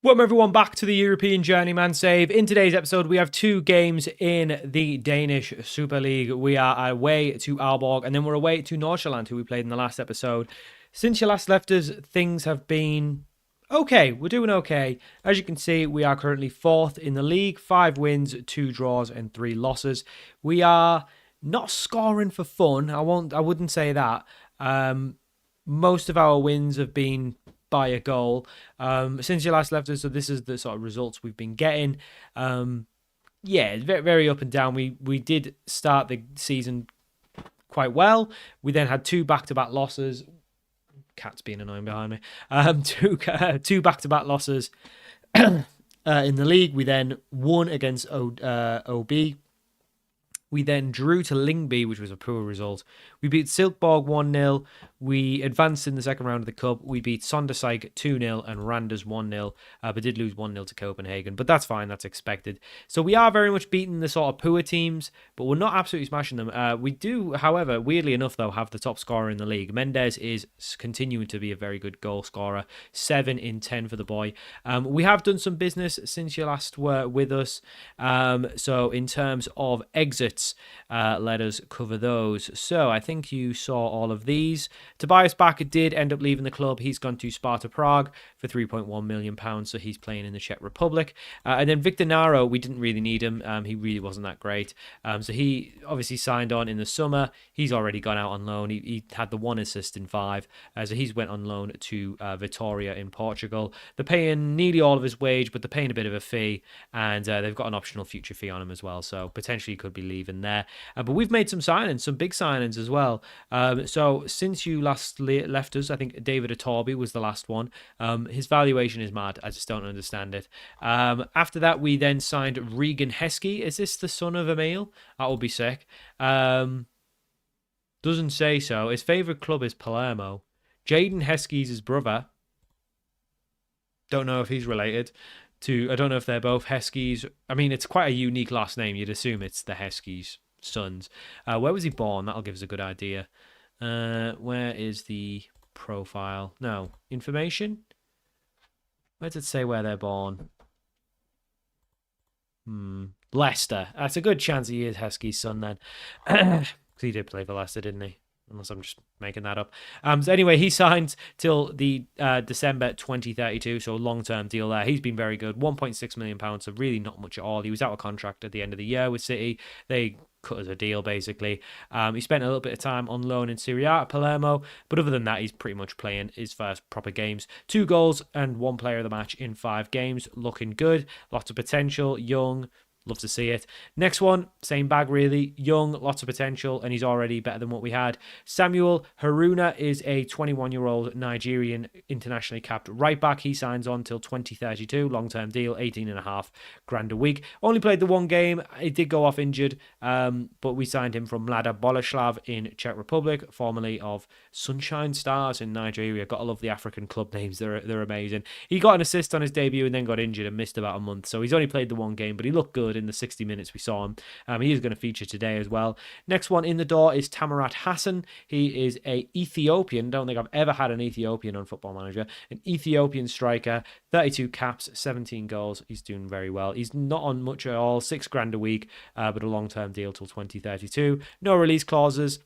Welcome everyone back to the European Journeyman save. In today's episode, we have two games in the Danish Super League. We are away to Aalborg, and then we're away to Nordsjælland, who we played in the last episode. Since you last left us, things have been okay. We're doing okay. As you can see, we are currently fourth in the league. 5 wins, 2 draws, and 3 losses. We are not scoring for fun. I wouldn't say that. Most of our wins have been by a goal. Since you last left us, so this is the sort of results we've been getting. Yeah, very, very up and down. We did start the season quite well. We then had 2 back-to-back losses. Cat's being annoying behind me. Two back-to-back losses in the league. We then won against OB. We then drew to Lyngby, which was a poor result. We beat Silkeborg 1-0. We advanced in the second round of the Cup. We beat Sondersijk 2-0 and Randers 1-0, but did lose 1-0 to Copenhagen. But that's fine, that's expected. So we are very much beating the sort of poor teams, but we're not absolutely smashing them. We do, however, weirdly enough, though, have the top scorer in the league. Mendes is continuing to be a very good goal scorer. 7 in 10 for the boy. We have done some business since you last were with us. So in terms of exits, let us cover those. So I think you saw all of these. Tobias Bakker did end up leaving the club. He's gone to Sparta Prague for £3.1 million, so he's playing in the Czech Republic. And then Victor Naro, we didn't really need him. He really wasn't that great. So he obviously signed on in the summer. He's already gone out on loan. He had the 1 assist in 5. So he's went on loan to Vitória in Portugal. They're paying nearly all of his wage, but they're paying a bit of a fee. And they've got an optional future fee on him as well. So potentially he could be leaving there. But we've made some signings, some big signings as well. So since you last left us, I think David Atorbi was the last one. His valuation is mad. I just don't understand it. After that, we then signed Regan Heskey. Is this the son of Emil? That would be sick. Doesn't say so. His favourite club is Palermo. Jaden Heskey's his brother. Don't know if he's related to... I don't know if they're both Heskeys. I mean, it's quite a unique last name. You'd assume it's the Heskeys' sons. Where was he born? That'll give us a good idea. Where is the profile? No. Information? Where does it say where they're born? Leicester. That's a good chance he is Heskey's son then. Because he did play for Leicester, didn't he? Unless I'm just making that up. So anyway, he signed till the December 2032, so a long-term deal there. He's been very good. £1.6 million, so really not much at all. He was out of contract at the end of the year with City. They cut as a deal, basically. He spent a little bit of time on loan in Serie A at Palermo, but other than that, he's pretty much playing his first proper games. 2 goals and 1 player of the match in 5 games. Looking good. Lots of potential. Young. Love to see it. Next one, same bag really. Young, lots of potential, and he's already better than what we had. Samuel Haruna is a 21-year-old Nigerian internationally capped right back. He signs on till 2032, long-term deal, 18.5 grand a week. Only played the 1 game. He did go off injured, but we signed him from Mlada Boleslav in Czech Republic, formerly of Sunshine Stars in Nigeria. Gotta love the African club names. They're amazing. He got an assist on his debut and then got injured and missed about a month. So he's only played the 1 game, but he looked good in the 60 minutes we saw him. He is going to feature today as well. Next one in the door is Tamarat Hassan. He is a Ethiopian. Don't think I've ever had an Ethiopian on Football Manager. An Ethiopian striker, 32 caps, 17 goals. He's doing very well. He's not on much at all, 6 grand a week, but a long-term deal till 2032. No release clauses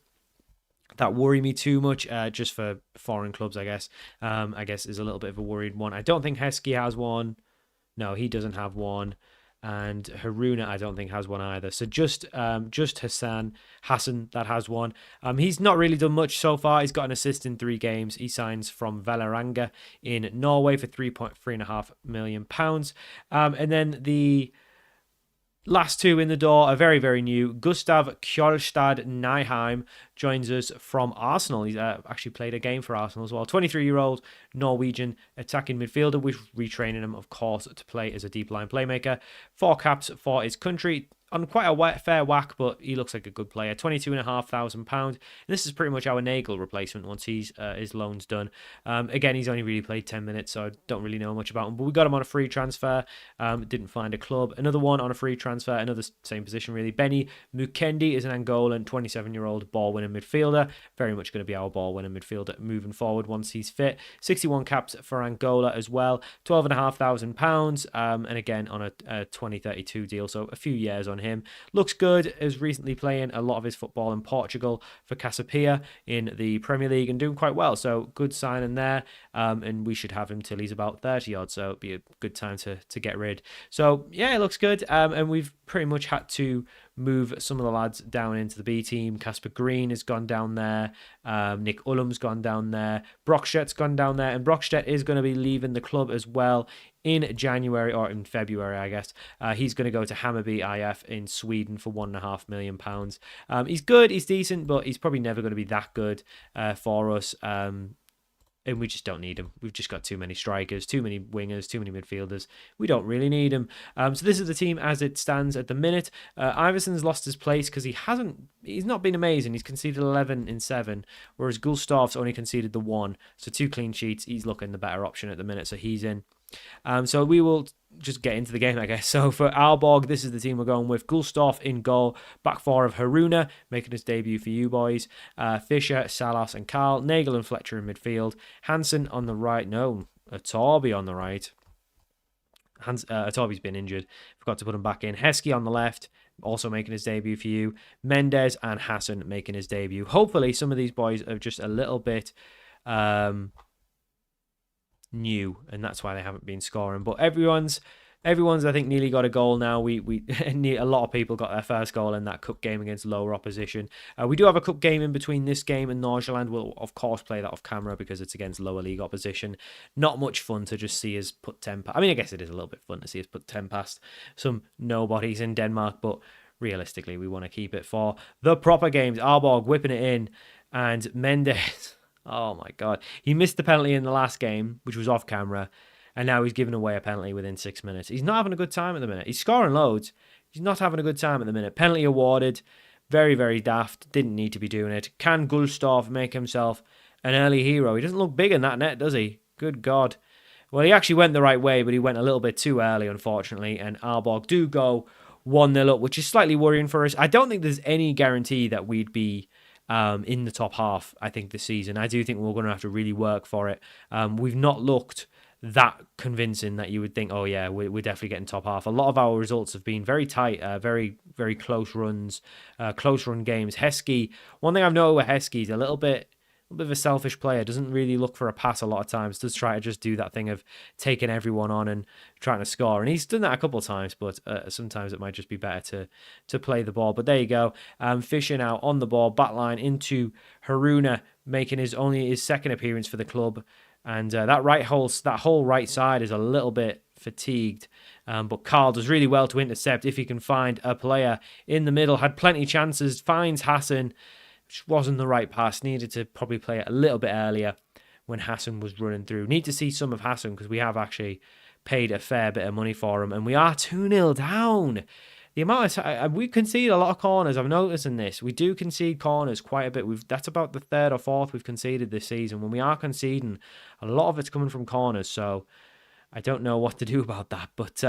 that worry me too much, just for foreign clubs, I guess. I guess is a little bit of a worried one. I don't think Heskey has one. No, he doesn't have one. And Haruna, I don't think, has one either. So just Hassan that has one. He's not really done much so far. He's got an assist in 3 games. He signs from Vålerenga in Norway for £3.5 million. And then the last 2 in the door are very, very new. Gustav Kjolstad Nyheim joins us from Arsenal. He's actually played a game for Arsenal as well. 23-year-old Norwegian attacking midfielder. We're retraining him, of course, to play as a deep line playmaker. 4 caps for his country. on quite a fair whack, but he looks like a good player. £22,500. This is pretty much our Nagel replacement once his loan's done. Again, he's only really played 10 minutes, so I don't really know much about him. But we got him on a free transfer. Didn't find a club. Another one on a free transfer. Another same position, really. Benny Mukendi is an Angolan 27-year-old ball-winning midfielder. Very much going to be our ball-winning midfielder moving forward once he's fit. 61 caps for Angola as well. £12,500. And again, on a 2032 deal, so a few years on him. Looks good. Is recently playing a lot of his football in Portugal for Casapia in the Premier League and doing quite well. So good signing there. And we should have him till he's about 30 odd. So it'd be a good time to get rid. So yeah, it looks good. And we've pretty much had to move some of the lads down into the B team. Casper Green has gone down there. Nick Ullum's gone down there. Brockstedt's gone down there. And Brockstedt is going to be leaving the club as well in January or in February, I guess. He's going to go to Hammarby IF in Sweden for £1.5 million. He's good, he's decent, but he's probably never going to be that good for us. And we just don't need him. We've just got too many strikers, too many wingers, too many midfielders. We don't really need him. So this is the team as it stands at the minute. Iverson's lost his place because he's not been amazing. He's conceded 11 in 7, whereas Gulstov's only conceded the 1. So 2 clean sheets. He's looking the better option at the minute, so he's in. So we will just get into the game, I guess. So for Aalborg, this is the team we're going with. Gulstov in goal. Back 4 of Haruna, making his debut for you boys. Fischer, Salas and Carl. Nagel and Fletcher in midfield. Hansen on the right. No, Atorbi on the right. Atorbi's been injured. Forgot to put him back in. Heskey on the left, also making his debut for you. Mendes and Hassan making his debut. Hopefully some of these boys are just a little bit new, and that's why they haven't been scoring. But everyone's I think nearly got a goal now. We a lot of people got their first goal in that cup game against lower opposition. We do have a cup game in between this game and Nordsjælland. We'll of course play that off camera because it's against lower league opposition. Not much fun to just see us put 10 past. I mean, I guess it is a little bit fun to see us put 10 past some nobodies in Denmark, but realistically we want to keep it for the proper games. Aalborg whipping it in, and Mendes, oh my God. He missed the penalty in the last game, which was off camera, and now he's giving away a penalty within 6 minutes. He's not having a good time at the minute. He's scoring loads. He's not having a good time at the minute. Penalty awarded. Very, very daft. Didn't need to be doing it. Can Gulstov make himself an early hero? He doesn't look big in that net, does he? Good God. Well, he actually went the right way, but he went a little bit too early, unfortunately, and Aalborg do go 1-0 up, which is slightly worrying for us. I don't think there's any guarantee that we'd be in the top half, I think, this season. I do think we're going to have to really work for it. We've not looked that convincing that you would think, oh yeah, we're definitely getting top half. A lot of our results have been very tight, very, very close runs, close run games. Heskey, one thing I've noticed with Heskey is a little bit of a selfish player, doesn't really look for a pass a lot of times, does try to just do that thing of taking everyone on and trying to score, and he's done that a couple of times, but sometimes it might just be better to play the ball. But there you go. Fischer now on the ball, backline into Haruna, making only his second appearance for the club, and that whole right side is a little bit fatigued, but Carl does really well to intercept if he can find a player in the middle. Had plenty of chances, finds Hassan, which wasn't the right pass. Needed to probably play it a little bit earlier when Hassan was running through. Need to see some of Hassan because we have actually paid a fair bit of money for him, and we are 2-0 down. The amount of we concede a lot of corners. I've noticed in this. We do concede corners quite a bit. That's about the 3rd or 4th we've conceded this season. When we are conceding, a lot of it's coming from corners, so I don't know what to do about that. But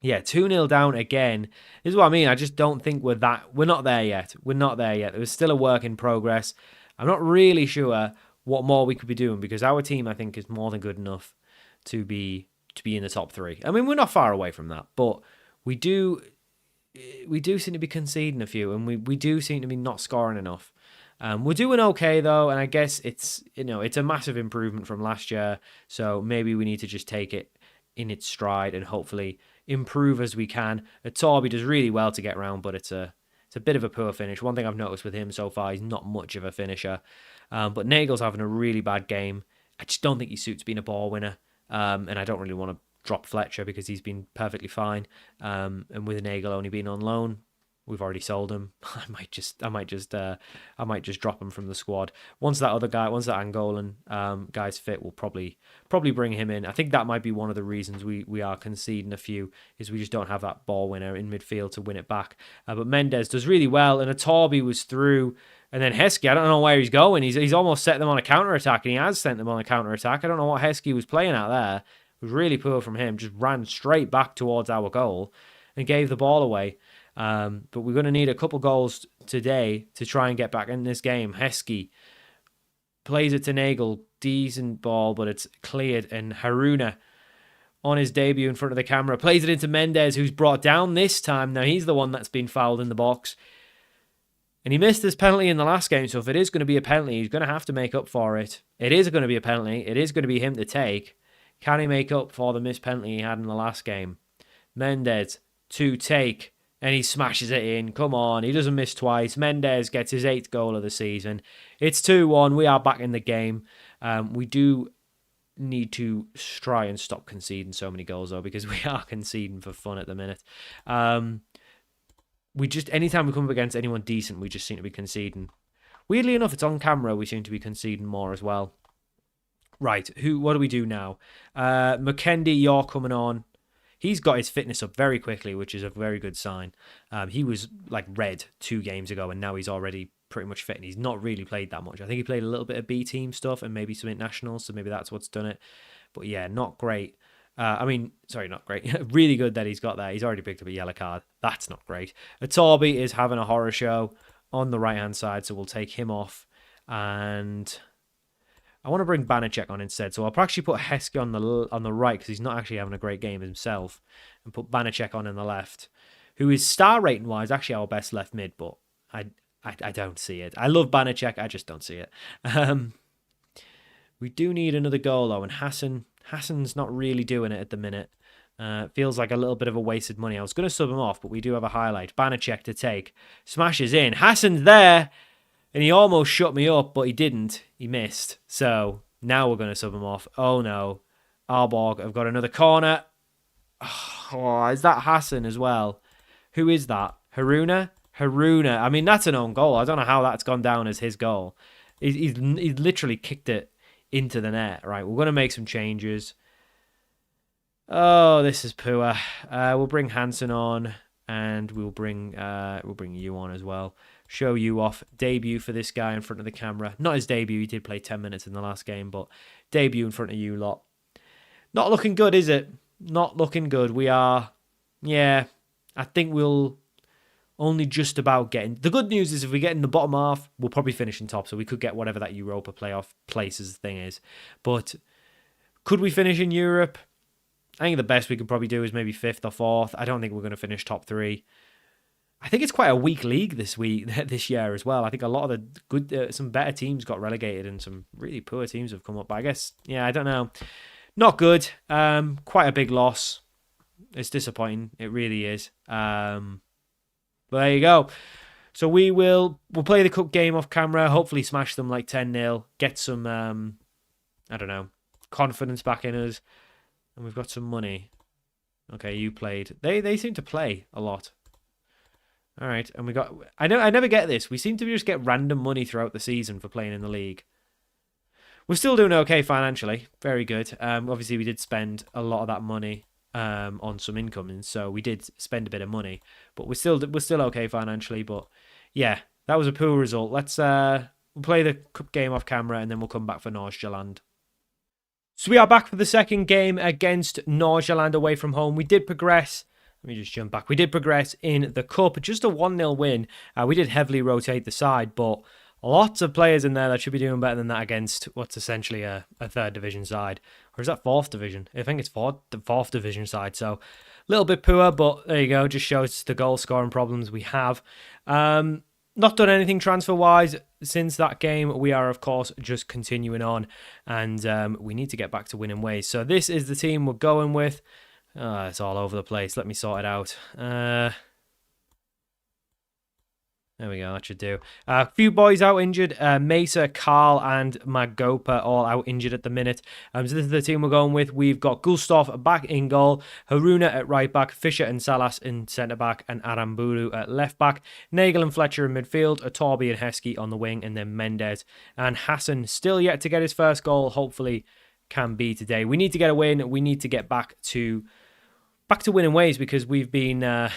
yeah, 2-0 down again. This is what I mean. I just don't think we're not there yet. We're not there yet. There's still a work in progress. I'm not really sure what more we could be doing because our team, I think, is more than good enough to be in the top 3. I mean, we're not far away from that, but we do seem to be conceding a few, and we do seem to be not scoring enough. We're doing okay though, and I guess it's a massive improvement from last year. So maybe we need to just take it in its stride and hopefully improve as we can. Torby does really well to get around, but it's a bit of a poor finish. One thing I've noticed with him so far, he's not much of a finisher. But Nagel's having a really bad game. I just don't think he suits being a ball winner. And I don't really want to drop Fletcher because he's been perfectly fine. And with Nagel only being on loan, We've already sold him. I might just drop him from the squad. Once that Angolan guy's fit, we'll probably bring him in. I think that might be one of the reasons we are conceding a few, is we just don't have that ball winner in midfield to win it back. But Mendes does really well, and Atorbi was through, and then Heskey, I don't know where he's going. He's almost set them on a counter attack, and he has sent them on a counter attack. I don't know what Heskey was playing at there. It was really poor from him. Just ran straight back towards our goal and gave the ball away. But we're going to need a couple goals today to try and get back in this game. Heskey plays it to Nagel. Decent ball, but it's cleared. And Haruna, on his debut in front of the camera, plays it into Mendes, who's brought down this time. Now, he's the one that's been fouled in the box. And he missed this penalty in the last game, so if it is going to be a penalty, he's going to have to make up for it. It is going to be a penalty. It is going to be him to take. Can he make up for the missed penalty he had in the last game? Mendes to take. And he smashes it in. Come on, he doesn't miss twice. Mendes gets his 8th goal of the season. It's 2-1. We are back in the game. We do need to try and stop conceding so many goals, though, because we are conceding for fun at the minute. Anytime we come up against anyone decent, we just seem to be conceding. Weirdly enough, it's on camera. We seem to be conceding more as well. Right, what do we do now? McKendy, you're coming on. He's got his fitness up very quickly, which is a very good sign. He was like red 2 games ago, and now he's already pretty much fit, and he's not really played that much. I think he played a little bit of B team stuff and maybe some internationals, so maybe that's what's done it. But yeah, not great. Not great. Really good that he's got that. He's already picked up a yellow card. That's not great. Atorbi is having a horror show on the right-hand side, so we'll take him off. And I want to bring Banachek on instead, so I'll actually put Heskey on the right, because he's not actually having a great game himself, and put Banachek on in the left, who is star rating wise actually our best left mid, but I don't see it. I love Banachek, I just don't see it. We do need another goal though, and Hassan's not really doing it at the minute. Feels like a little bit of a wasted money. I was going to sub him off, but we do have a highlight. Banachek to take, smashes in. Hassan's there. And he almost shut me up, but he didn't. He missed. So now we're going to sub him off. Oh, no. Aalborg have got another corner. Oh, is that Hassan as well? Who is that? Haruna? Haruna. I mean, that's an own goal. I don't know how that's gone down as his goal. He's literally kicked it into the net. Right, we're going to make some changes. Oh, this is poor. We'll bring Hansen on, and we'll bring you on as well. Show you off. Debut for this guy in front of the camera. Not his debut. He did play 10 minutes in the last game, but debut in front of you lot. Not looking good, is it? Not looking good. We are, yeah, I think we'll only just about get in. The good news is if we get in the bottom half, we'll probably finish in top, so we could get whatever that Europa playoff places thing is. But could we finish in Europe? I think the best we could probably do is maybe 5th or 4th. I don't think we're going to finish top 3. I think it's quite a weak league this year as well. I think a lot of the good, some better teams got relegated and some really poor teams have come up. But I guess, yeah, I don't know. Not good. Quite a big loss. It's disappointing. It really is. But there you go. So we'll play the cup game off camera. Hopefully smash them like 10-0. Get some, I don't know, confidence back in us. And we've got some money. Okay, you played. They seem to play a lot. All right, and we got... I never get this. We seem to just get random money throughout the season for playing in the league. We're still doing okay financially. Very good. Obviously, we did spend a lot of that money on some incoming, so we did spend a bit of money. But we're still okay financially. But yeah, that was a poor result. Let's we'll play the cup game off camera, and then we'll come back for Nordsjælland. So we are back for the second game against Nordsjælland away from home. We did progress. Let me just jump back. We did progress in the cup. Just a 1-0 win. We did heavily rotate the side, but lots of players in there that should be doing better than that against what's essentially a 3rd division side. Or is that 4th division? I think it's the 4th division side. So a little bit poor, but there you go. Just shows the goal scoring problems we have. Not done anything transfer-wise since that game. We are, of course, just continuing on. And we need to get back to winning ways. So this is the team we're going with. It's all over the place. Let me sort it out. There we go. That should do. A few boys out injured. Mesa, Carl, and Magopa all out injured at the minute. So this is the team we're going with. We've got Gustov back in goal, Haruna at right back, Fisher and Salas in centre back, and Aramburu at left back. Nagel and Fletcher in midfield, Atorbi and Heskey on the wing, and then Mendez and Hassan still yet to get his first goal. Hopefully, can be today. We need to get a win. We need to get back to winning ways because we've been, not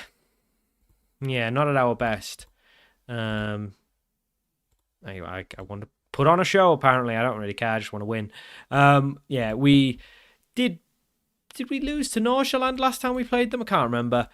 at our best. Anyway, I want to put on a show. Apparently, I don't really care. I just want to win. We did. Did we lose to Nordsjælland last time we played them? I can't remember.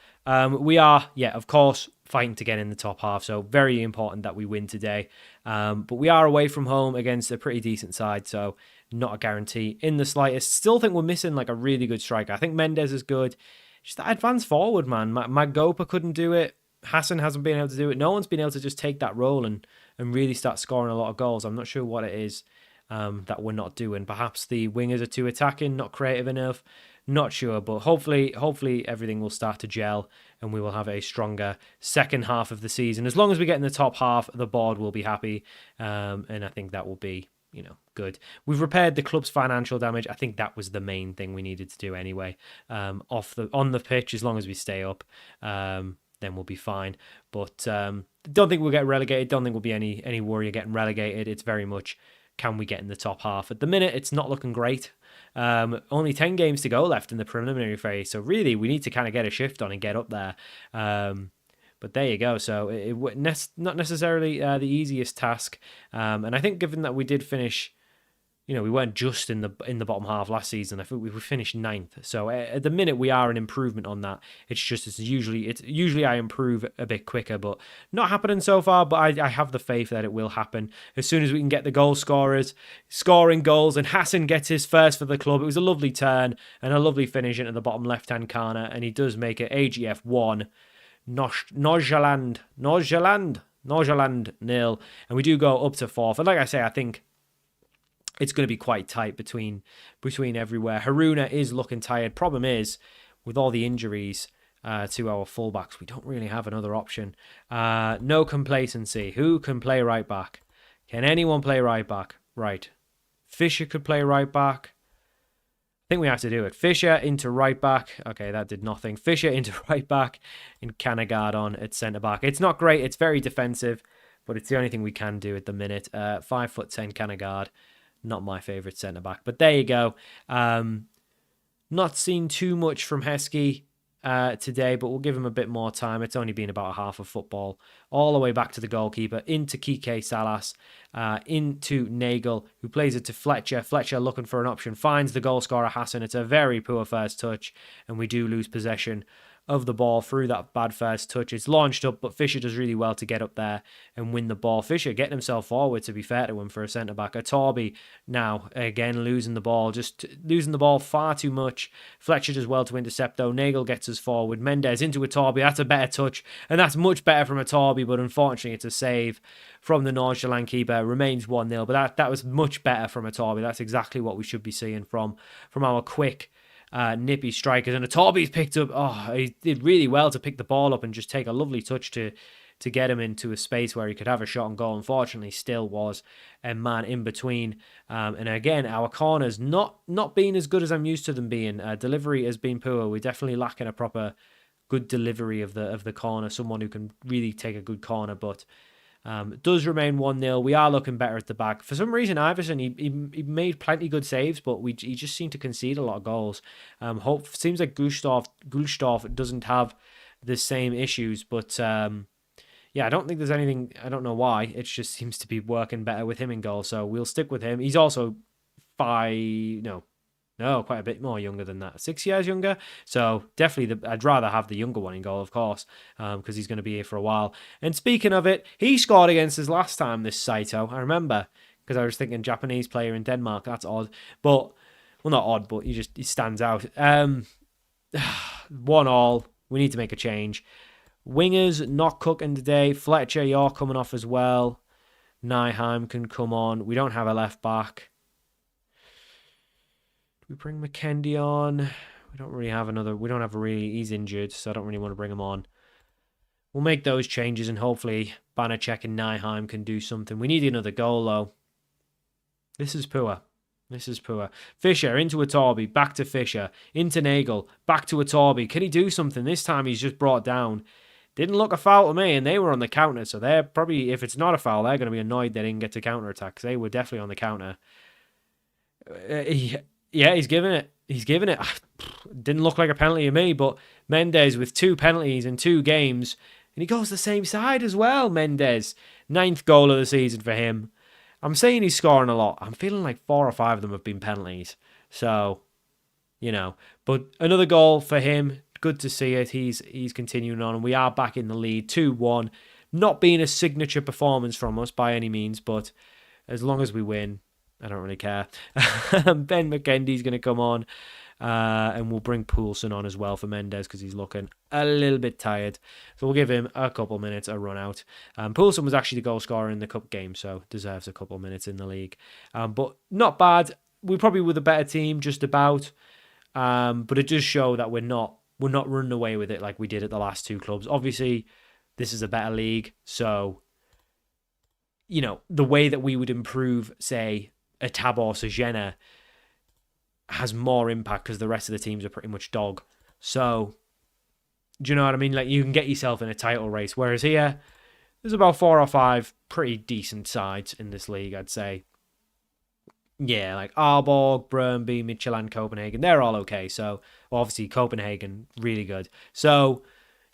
We are, of course, fighting to get in the top half. So very important that we win today. But we are away from home against a pretty decent side. So not a guarantee in the slightest. Still think we're missing like a really good striker. I think Mendez is good. Just that advance forward, man. Magopa couldn't do it. Hassan hasn't been able to do it. No one's been able to just take that role and really start scoring a lot of goals. I'm not sure what it is that we're not doing. Perhaps the wingers are too attacking, not creative enough. Not sure, but hopefully everything will start to gel and we will have a stronger second half of the season. As long as we get in the top half, the board will be happy, and I think that will be good. We've repaired the club's financial damage. I think that was the main thing we needed to do anyway. On the pitch, as long as we stay up. Then we'll be fine. But don't think we'll get relegated. Don't think we'll be any worry of getting relegated. It's very much, can we get in the top half? At the minute, it's not looking great. Only 10 games to go left in the preliminary phase. So really, we need to kind of get a shift on and get up there. But there you go. So it not necessarily the easiest task. And I think given that we did finish, we weren't just in the bottom half last season. I think we finished 9th. So at the minute we are an improvement on that. It's usually I improve a bit quicker, but not happening so far. But I have the faith that it will happen as soon as we can get the goal scorers scoring goals. And Hassan gets his first for the club. It was a lovely turn and a lovely finish into the bottom left hand corner, and he does make it AGF 1, Nordsjælland 0, and we do go up to 4th. And like I say, I think it's going to be quite tight between everywhere. Haruna is looking tired. Problem is, with all the injuries to our fullbacks, we don't really have another option. No complacency. Who can play right back? Can anyone play right back? Right. Fisher could play right back. I think we have to do it. Fisher into right back. Okay, that did nothing. Fisher into right back and Kanagaard on at centre back. It's not great. It's very defensive, but it's the only thing we can do at the minute. 5'10" Kanagaard. Not my favourite centre-back. But there you go. Not seen too much from Heskey today, but we'll give him a bit more time. It's only been about a half of football. All the way back to the goalkeeper, into Kike Salas, into Nagel, who plays it to Fletcher. Fletcher looking for an option, finds the goal scorer Hassan. It's a very poor first touch, and we do lose possession of the ball through that bad first touch. It's launched up, but Fisher does really well to get up there and win the ball. Fisher getting himself forward, to be fair to him, for a centre-back. Atorbi now, again, losing the ball. Just losing the ball far too much. Fletcher does well to intercept, though. Nagel gets us forward. Mendez into Atorbi. That's a better touch, and that's much better from Atorbi, but unfortunately it's a save from the Nordsjælland keeper. Remains 1-0, but that was much better from Atorbi. That's exactly what we should be seeing from our quick, nippy strikers. And Atorbi's picked up, he did really well to pick the ball up and just take a lovely touch to get him into a space where he could have a shot on goal. Unfortunately, still was a man in between. And again, our corners not being as good as I'm used to them being. Delivery has been poor. We're definitely lacking a proper good delivery of the corner, someone who can really take a good corner, but it does remain 1-0. We are looking better at the back. For some reason, Iverson, he made plenty good saves, but he just seemed to concede a lot of goals. Seems like Gulstorff doesn't have the same issues, but I don't think there's anything, I don't know why. It just seems to be working better with him in goal, so we'll stick with him. He's also quite a bit more younger than that. 6 years younger. So definitely, I'd rather have the younger one in goal, of course, because he's going to be here for a while. And speaking of it, he scored against us last time, this Saito. I remember, because I was thinking Japanese player in Denmark. That's odd. But, well, not odd, but he stands out. 1-1. We need to make a change. Wingers not cooking today. Fletcher, you're coming off as well. Nyheim can come on. We don't have a left back. We bring McKendy on. We don't have he's injured, so I don't really want to bring him on. we'll make those changes and hopefully Banachek and Nyheim can do something. We need another goal, though. This is poor. This is poor. Fisher into Atorbi, back to Fisher, into Nagel, back to Atorbi. Can he do something? This time he's just brought down. Didn't look a foul to me, and they were on the counter, so they're probably, if it's not a foul, they're going to be annoyed they didn't get to counter-attack, because they were definitely on the counter. Yeah, he's giving it. He's giving it. Didn't look like a penalty to me, but Mendes with 2 penalties in 2 games, and he goes the same side as well, Mendes. 9th goal of the season for him. I'm saying he's scoring a lot. I'm feeling like 4 or 5 of them have been penalties. So, you know. But another goal for him. Good to see it. He's continuing on. And we are back in the lead. 2-1. Not being a signature performance from us by any means. But as long as we win, I don't really care. Ben McKendy's going to come on. And we'll bring Poulsen on as well for Mendes because he's looking a little bit tired. So we'll give him a couple minutes, a run out. Poulsen was actually the goal scorer in the cup game, so deserves a couple minutes in the league. But not bad. We probably were the better team, just about. But it does show that we're not running away with it like we did at the last 2 clubs. Obviously, this is a better league, so you know the way that we would improve, say, a Tabor Cegena has more impact because the rest of the teams are pretty much dog. So, do you know what I mean? Like, you can get yourself in a title race. Whereas here, there's about 4 or 5 pretty decent sides in this league, I'd say. Yeah, like Aalborg, Brøndby, Midtjylland, Copenhagen. They're all okay. So, well, obviously, Copenhagen, really good. So,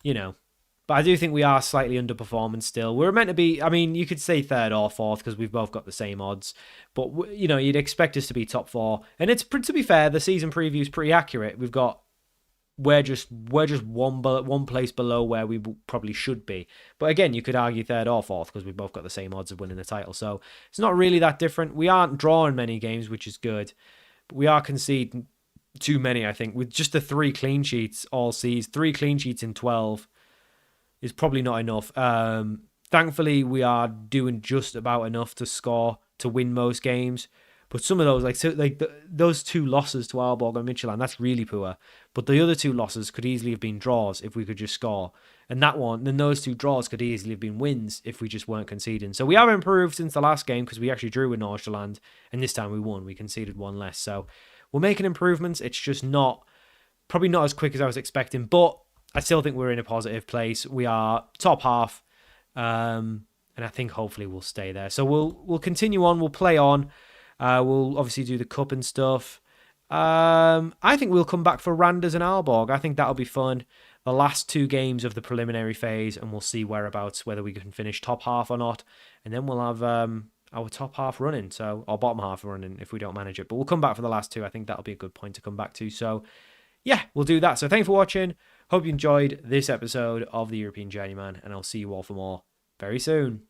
you know. But I do think we are slightly underperforming still. We're meant to be, I mean, you could say 3rd or 4th because we've both got the same odds. But, you know, you'd expect us to be top 4. And it's, to be fair, the season preview is pretty accurate. We're just one place below where we probably should be. But again, you could argue 3rd or 4th because we've both got the same odds of winning the title. So it's not really that different. We aren't drawing many games, which is good. But we are conceding too many, I think. With just the 3 clean sheets all season, 3 clean sheets in 12 is probably not enough. Thankfully, we are doing just about enough to score to win most games. But some of those, those 2 losses to Aalborg and Midtjylland, that's really poor. But the other 2 losses could easily have been draws if we could just score. And then those 2 draws could easily have been wins if we just weren't conceding. So we have improved since the last game because we actually drew with Nordsjælland. And this time we won. We conceded 1 less. So we're making improvements. It's just probably not as quick as I was expecting. But I still think we're in a positive place. We are top half. And I think hopefully we'll stay there. So we'll continue on. We'll play on. We'll obviously do the cup and stuff. I think we'll come back for Randers and Aalborg. I think that'll be fun. The last 2 games of the preliminary phase, and we'll see whereabouts, whether we can finish top half or not. And then we'll have our top half running, or bottom half running if we don't manage it. But we'll come back for the last 2. I think that'll be a good point to come back to. So, yeah, we'll do that. So thanks for watching. Hope you enjoyed this episode of the European Journeyman, and I'll see you all for more very soon.